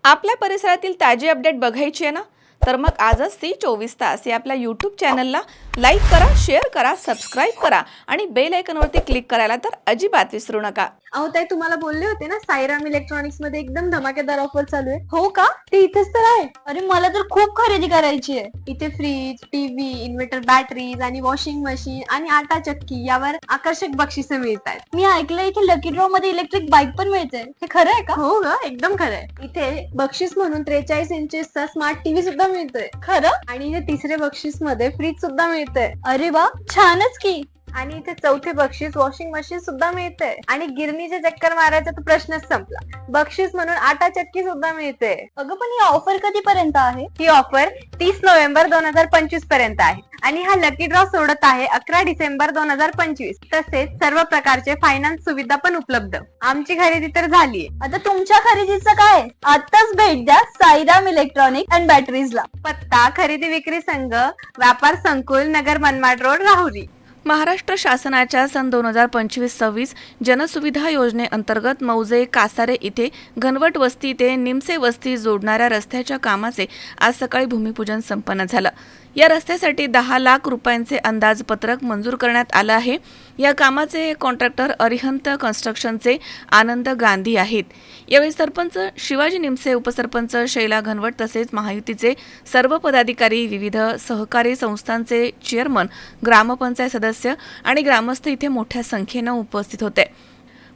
आपल्या परिसरातील ताजी अपडेट बघायची आहे ना, तर मग आजच ती 24 तास या आपल्या यूट्यूब चॅनलला लाईक करा, शेअर करा, सबस्क्राईब करा आणि बेल आयकॉनवरती क्लिक करायला तर अजिबात विसरू नका. अहो ताई, तुम्हाला बोलले होते ना साईराम इलेक्ट्रॉनिक्स मध्ये एकदम धमाकेदार ऑफर चालू आहे. हो का? ते इथेच तर आहे. अरे मला तर खूप खरेदी करायची आहे. इथे फ्रीज, टीव्ही, इन्व्हर्टर, बॅटरीज आणि वॉशिंग मशीन आणि आटा चक्की यावर आकर्षक बक्षिसे मिळतात. मी ऐकलं इथे लकी ड्रॉ मध्ये इलेक्ट्रिक बाईक पण मिळते. हे खरं आहे का? हो ग, एकदम खरं आहे. इथे बक्षीस म्हणून 43 इंचेसचा स्मार्ट टीव्ही सुद्धा मिळतोय. खरं? आणि हे तिसरे बक्षीस मध्ये फ्रीज सुद्धा मिळतंय. अरे वा, छानच की. आणि इथे चौथे बक्षीस वॉशिंग मशीन सुद्धा मिळते. आणि गिरणीचे चक्कर मारायचा तर प्रश्नच संपला. बक्षीस म्हणून आटा चक्की सुद्धा मिळते. अगं पण ही ऑफर कधीपर्यंत आहे? ही ऑफर 30 नोव्हेंबर 2025 पर्यंत आहे आणि हा लकी ड्रॉ सोडत आहे 11 डिसेंबर 2025. तसेच सर्व प्रकारचे फायनान्स सुविधा पण उपलब्ध. आमची खरेदी तर झालीये. आता तुमच्या खरेदीचं काय? आताच भेट द्या साईराम इलेक्ट्रॉनिक अँड बॅटरीजला. पत्ता खरेदी विक्री संघ, व्यापार संकुल, नगर मनमाड रोड, राहुरी. महाराष्ट्र शासनाच्या सन 2025-26 जनसुविधा योजनेअंतर्गत मौजे कासारे इथे घनवट वस्ती ते निमसे वस्ती जोडणाऱ्या रस्त्याच्या कामाचे आज सकाळी भूमिपूजन संपन्न झालं. या रस्त्यासाठी 10 लाख रुपयांचे अंदाजपत्रक मंजूर करण्यात आलं आहे. या कामाचे कॉन्ट्रॅक्टर अरिहंत कन्स्ट्रक्शनचे आनंद गांधी आहेत. यावेळी सरपंच शिवाजी निमसे, उपसरपंच शैला घनवट तसेच महायुतीचे सर्व पदाधिकारी, विविध सहकारी संस्थांचे चेअरमन, ग्रामपंचायत सदस्य आणि ग्रामस्थ इथे मोठ्या संख्येनं उपस्थित होते.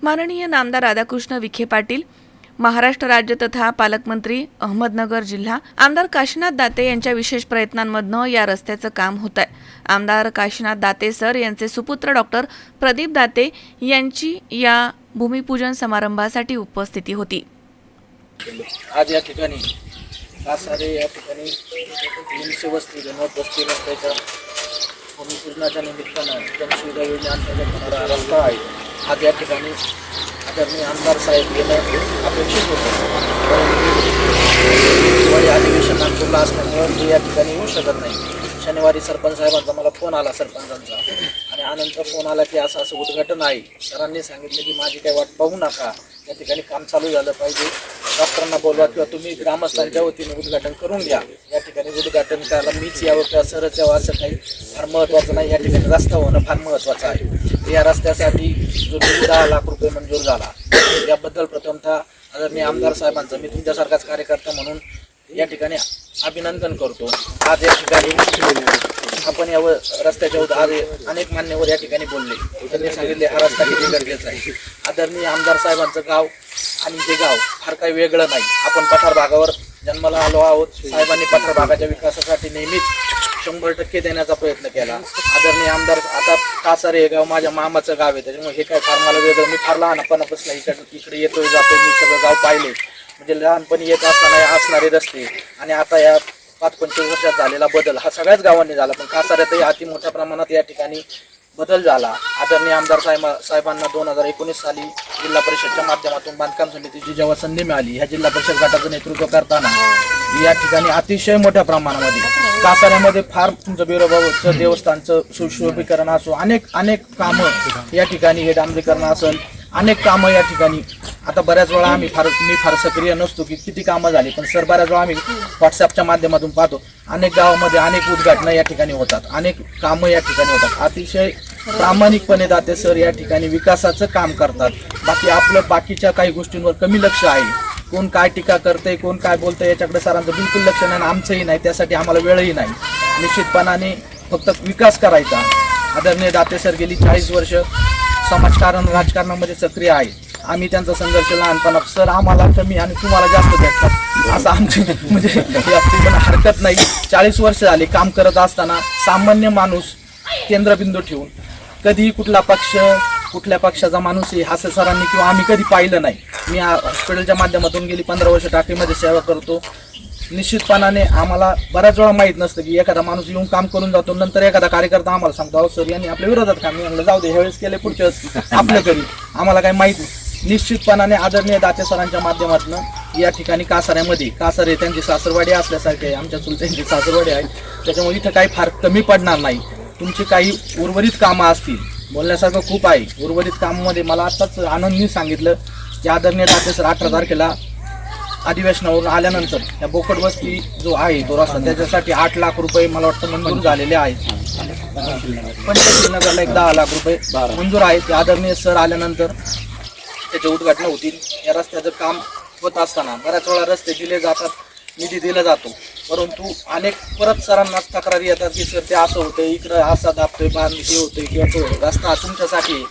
माननीय नामदार राधाकृष्ण विखे पाटील, महाराष्ट्र राज्य तथा पालकमंत्री, अहमदनगर जिल्हा, आमदार काशीनाथ दाते यांच्या विशेष प्रयत्नांमधनं या रस्त्याचं काम होत आहे. आमदार काशीनाथ दाते सर यांचे सुपुत्र डॉक्टर प्रदीप दाते यांची या भूमिपूजन समारंभासाठी उपस्थिती होती. आज या ठिकाणी कासारे या ठिकाणी निमसे वस्ती घनवट वस्ती रस्त्याच्या भूमिपूजनाच्या निमित्तानं जनसुविधा योजनेअंतर्गत होणारा रस्ता आहे. आज या ठिकाणी आदरणीय आमदार साहेब येणं अपेक्षित होतं, परंतु दिवाळी अधिवेशन नागपूरला असल्यामुळे ते या ठिकाणी येऊ शकत नाही. शनिवारी सरपंच साहेबांचा मला फोन आला, सरपंचांचा, आणि आनंदचा फोन आला की असं असं उद्घाटन आहे. सरांनी सांगितलं की माझी काही वाट पाहू नका, या ठिकाणी काम चालू झालं पाहिजे, डॉक्टरांना बोलवा किंवा तुम्ही ग्रामस्थांच्या वतीने उद्घाटन करून घ्या. या ठिकाणी उद्घाटन करायला मीच यावं किंवा सरच यावं असं काही फार महत्त्वाचं नाही. या ठिकाणी रस्ता होणं फार महत्त्वाचं आहे. या रस्त्यासाठी जो 10 लाख रुपये मंजूर झाला याबद्दल प्रथमतः आदरणीय आमदार साहेबांचं मी तुमच्यासारखाच कार्यकर्ता म्हणून या ठिकाणी अभिनंदन करतो. आज या ठिकाणी आपण या रस्त्याच्या आज अनेक मान्यवर या ठिकाणी बोलले, त्यांनी सांगितले हा रस्ता किती गरजेचा आहे. आदरणीय आमदार साहेबांचं गाव आणि ते गाव फार काही वेगळं नाही. आपण पठार भागावर जन्माला आलो आहोत. साहेबांनी पठार भागाच्या विकासासाठी नेहमीच 100% देण्याचा प्रयत्न केला. आदरणीय आमदार, आता कासारे हे गाव माझ्या मामाचं गाव आहे, त्याच्यामुळे हे काय फार मला वेगळं, मी फार लहानपणापासून इकडे येतोय जातोय, मी सगळं गाव पाहिले. म्हणजे लहानपणी येत असताना असणारे रस्ते आणि आता या 5-25 वर्षात झालेला बदल हा सगळ्याच गावांनी झाला, पण कासाऱ्यातही अति मोठ्या प्रमाणात या ठिकाणी बदल झाला. आदरणीय आमदार साहेबांना 2019 साली जिल्हा परिषदच्या माध्यमातून बांधकाम समितीची जेव्हा संधी मिळाली, ह्या जिल्हा परिषद गटाचं नेतृत्व करताना या ठिकाणी अतिशय मोठ्या प्रमाणामध्ये कासाऱ्यामध्ये फार तुमचं बिरोबाचं देवस्थानचं सुशोभीकरण असो, अनेक कामं या ठिकाणी, हे डांबरीकरण असेल, अनेक कामं या ठिकाणी. आता बऱ्याच वेळा मी फार सक्रिय नसतो की किती कामं झाली, पण सर बऱ्याच वेळा आम्ही व्हॉट्सअपच्या माध्यमातून पाहतो. अनेक गावामध्ये अनेक उद्घाटनं या ठिकाणी होतात, अनेक कामं या ठिकाणी होतात. अतिशय प्रामाणिकपणे दाते सर या ठिकाणी विकासाचं काम करतात. बाकीच्या काही गोष्टींवर कमी लक्ष आहे. कोण काय टीका करतंय, कोण काय बोलतंय याच्याकडे सरांचं बिलकुल लक्ष नाही, आमचंही नाही, त्यासाठी आम्हाला वेळही नाही. निश्चितपणाने फक्त विकास करायचा. आदरणीय दाते सर गेली 40 वर्ष समाजकारण राजकारणामध्ये सक्रिय आहे. आम्ही त्यांचा संघर्ष लहानपणा, सर आम्हाला कमी आणि तुम्हाला जास्त भेटतात असं आमची म्हणजे पण हरकत नाही. 40 वर्ष झाली काम करत असताना सामान्य माणूस केंद्रबिंदू ठेवून कधीही कुठल्या पक्षाचा माणूस आहे असं सरांनी किंवा आम्ही कधी पाहिलं नाही. मी हॉस्पिटलच्या माध्यमातून गेली 15 वर्ष टाकीमध्ये सेवा करतो. निश्चितपणाने आम्हाला बऱ्याच वेळा माहीत नसतं की एखादा माणूस येऊन काम करून जातो, नंतर एखादा कार्यकर्ता आम्हाला सांगतो अहो सर यांनी आपल्या विरोधात काम, मी म्हणलं जाऊ दे ह्यावेळेस केले, पुढच्या आपलं करी, आम्हाला काही माहीत नाही. निश्चितपणाने आदरणीय दाते सरांच्या माध्यमातून या ठिकाणी कासारे त्यांची सासरवाडी असल्यासारखे आमच्या चुलत्यांची सासरवाडी आहे, त्याच्यामुळे इथं काही फार कमी पडणार नाही. तुमची काही उर्वरित कामं असतील, बोलण्यासारखं खूप आहे उर्वरित कामामध्ये. मला आत्ताच आनंदनी सांगितलं की आदरणीय दाते सर 18 तारखेला अधिवेशनावरून आल्यानंतर त्या बोकड वस्ती जो आहे तो रस्ता त्याच्यासाठी 8 लाख रुपये मला वाटतं मंजूर झालेले आहेत. पंचायत नगरला एक 10 लाख रुपये मंजूर आहेत. ते आदरणीय सर आल्यानंतर त्याचे उद्घाटन होतील. या रस्त्याचं काम होत असताना बऱ्याच वेळा रस्ते दिले जातात, निधी दिला जातो, परंतु अनेक परत सरांना तक्रारी येतात की सर ते असं होतं, इकडं असा दाबतोय, बांध हे होतंय किंवा तो रस्ता तुमच्यासाठी आहे.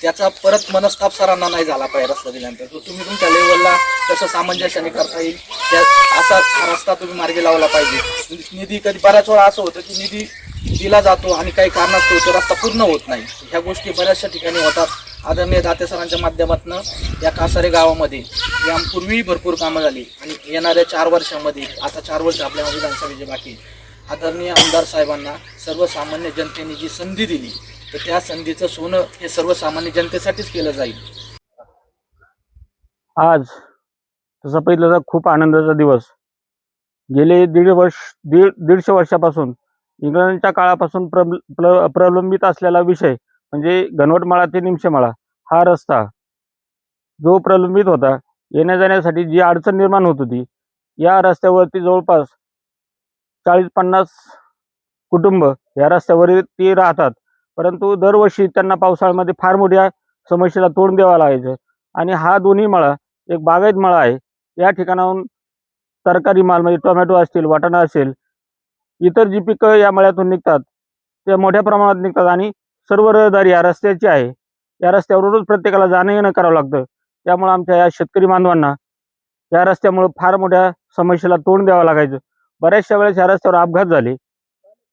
त्याचा परत मनस्ताप सरांना नाही झाला पाहिजे रस्ता दिल्यानंतर. तो तुम्ही तुमच्या लेवलला कसं सामंजस्याने करता येईल त्या असा हा रस्ता तुम्ही मार्गी लावला पाहिजे. निधी कधी बऱ्याच वेळा असं होतं की निधी दिला जातो आणि काही कारणास्तव तो रस्ता पूर्ण होत नाही. ह्या गोष्टी बऱ्याचशा ठिकाणी होतात. आदरणीय दाते सरांच्या माध्यमातून या कासारे गावामध्ये यापूर्वी भरपूर कामं झाली आणि येणाऱ्या 4 वर्षामध्ये, आता 4 वर्ष आपल्या विधानसभेचे बाकी, आदरणीय आमदार साहेबांना सर्वसामान्य जनतेने जी संधी दिली तर त्या संधीचं सोनं हे सर्वसामान्य जनतेसाठीच केलं जाईल. आज तसं पहिलं तर खूप आनंदाचा दिवस. गेले 150 वर्षापासून इंग्रजांच्या काळापासून प्रलंबित असलेला विषय म्हणजे घनवटमाळा ते निमशेमाळा हा रस्ता जो प्रलंबित होता, येण्या जाण्यासाठी जी अडचण निर्माण होत होती, या रस्त्यावरती जवळपास 40-50 कुटुंब या रस्त्यावरती राहतात. परंतु दरवर्षी त्यांना पावसाळ्यामध्ये फार मोठ्या समस्येला तोंड द्यावं लागायचं. आणि हा दोन्ही मळा एक बागायत मळा आहे. या ठिकाणाहून तरकारी माल म्हणजे टोमॅटो असतील, वाटाणा असेल, इतर जी पिकं या मळ्यातून निघतात ते मोठ्या प्रमाणात निघतात आणि सर्व रहदारी या रस्त्याची आहे. या रस्त्यावरूनच प्रत्येकाला जाणं येणं करावं लागतं. त्यामुळे आमच्या या शेतकरी बांधवांना या रस्त्यामुळे फार मोठ्या समस्येला तोंड द्यावं लागायचं. बऱ्याचशा वेळेस या रस्त्यावर अपघात झाले.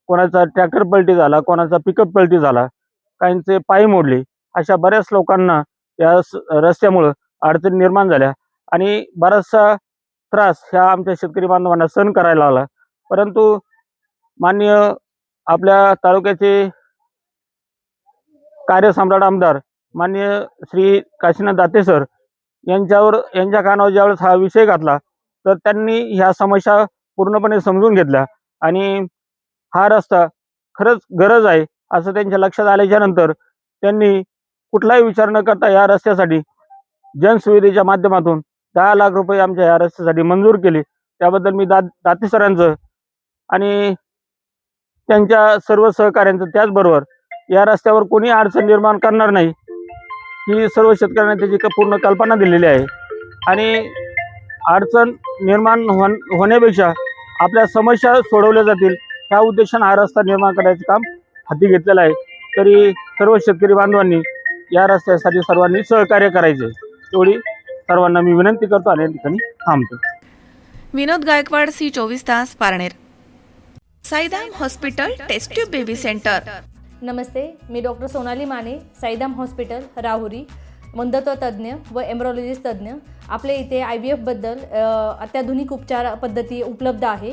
कोणाचा ट्रॅक्टर पलटी झाला, कोणाचा पिकअप पलटी झाला, काहींचे पाय मोडले. अशा बऱ्याच लोकांना या रस्त्यामुळं अडचणी निर्माण झाल्या आणि बराचसा त्रास ह्या आमच्या शेतकरी बांधवांना सहन करायला लागला. परंतु माननीय आपल्या तालुक्याचे कार्यसम्राट आमदार माननीय श्री काशीनाथ दाते सर यांच्या कानावर ज्यावेळेस हा विषय घातला तर त्यांनी ह्या समस्या पूर्णपणे समजून घेतल्या आणि हा रस्ता खरंच गरज आहे असं त्यांच्या लक्षात आल्याच्या नंतर त्यांनी कुठलाही विचार न करता या रस्त्यासाठी जनसुविधेच्या माध्यमातून 10 लाख रुपये आमच्या या रस्त्यासाठी मंजूर केले. त्याबद्दल मी दाते सरांचं आणि त्यांच्या सर्व सहकाऱ्यांचं, त्याचबरोबर या रस्त्यावर कोणी अडचण निर्माण करणार नाही ही सर्व शेतकऱ्यांना त्याची पूर्ण कल्पना दिलेली आहे. आणि अडचण निर्माण होण्यापेक्षा आपल्या समस्या सोडवल्या जातील ह्या उद्देशाने हा रस्ता निर्माण करायचं काम हाती घेतलेलं आहे. तरी सर्व शेतकरी बांधवांनी या रस्त्यासाठी सर्वांनी सहकार्य करायचे एवढी सर्वांना मी विनंती करतो आणि या ठिकाणी थांबतो. विनोद गायकवाड, C24 तास, Parner. Saidam hospital test tube baby centre. नमस्ते, मी डॉक्टर सोनाली माने, साईदाम हॉस्पिटल राहुरी, मंदत्व तज्ज्ञ व एम्ब्रॉलॉजिस्ट तज्ज्ञ. आपल्या इथे IVF-बद्दल अत्याधुनिक उपचार पद्धती उपलब्ध आहे.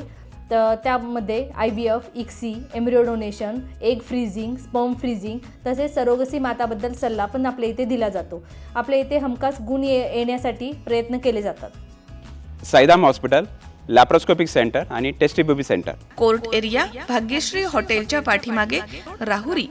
तर त्यामध्ये IVF, ICSI, embryo donation, egg freezing, sperm freezing तसेच सरोगसी माताबद्दल सल्ला पण आपल्या इथे दिला जातो. आपल्या इथे हमखास गुण येण्यासाठी प्रयत्न केले जातात. साईदाम हॉस्पिटल, लॅप्रोस्कोपिक सेंटर आणि test baby centre. Court area, Bhagyashree हॉटेलच्या पाठीमागे, राहुरी.